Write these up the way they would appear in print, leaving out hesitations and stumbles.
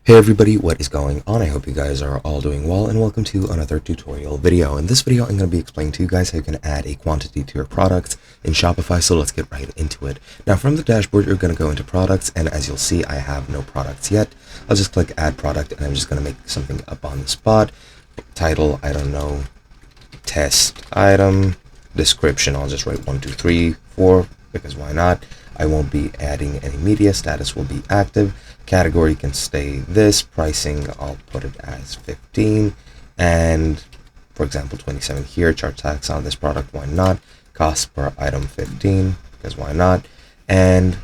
Hey everybody, what is going on? I hope you guys are all doing well, and welcome to another tutorial video. In this video, I'm going to be explaining to you guys how you can add a quantity to your products in Shopify, so let's get right into it. Now from the dashboard, you're going to go into products, and as you'll see, I have no products yet. I'll just click add product, and I'm just going to make something up on the spot. Title, I don't know, test item. Description, I'll just write 1, 2, 3, 4, because why not? I won't be adding any media. Status will be active. Category can stay this. Pricing, I'll put it as 15, and for example 27 here. Chart tax on this product, why not? Cost per item 15, because why not? And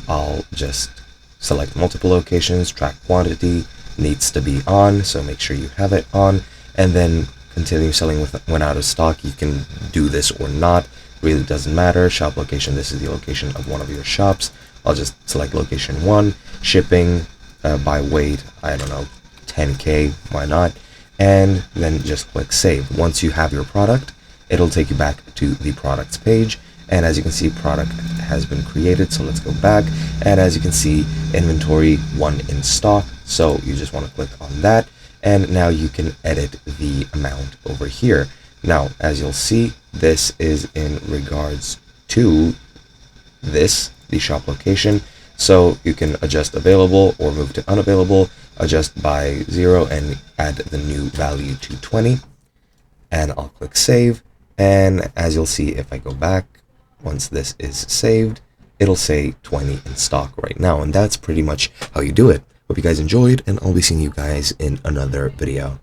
I'll just select multiple locations. Track quantity needs to be on, so make sure you have it on, and then continue selling when out of stock. You can do this or not, really doesn't matter. Shop location, this is the location of one of your shops. I'll just select location 1. Shipping by weight, I don't know, 10K, why not? And then just click save. Once you have your product, it'll take you back to the products page, and as you can see, product has been created. So let's go back, and as you can see, inventory 1 in stock, so you just want to click on that, and now you can edit the amount over here. Now as you'll see, this is in regards to the shop location, so you can adjust available or move to unavailable, adjust by 0 and add the new value to 20, and I'll click save. And as you'll see, if I go back, once this is saved, it'll say 20 in stock right now, and that's pretty much how you do it. Hope you guys enjoyed, and I'll be seeing you guys in another video.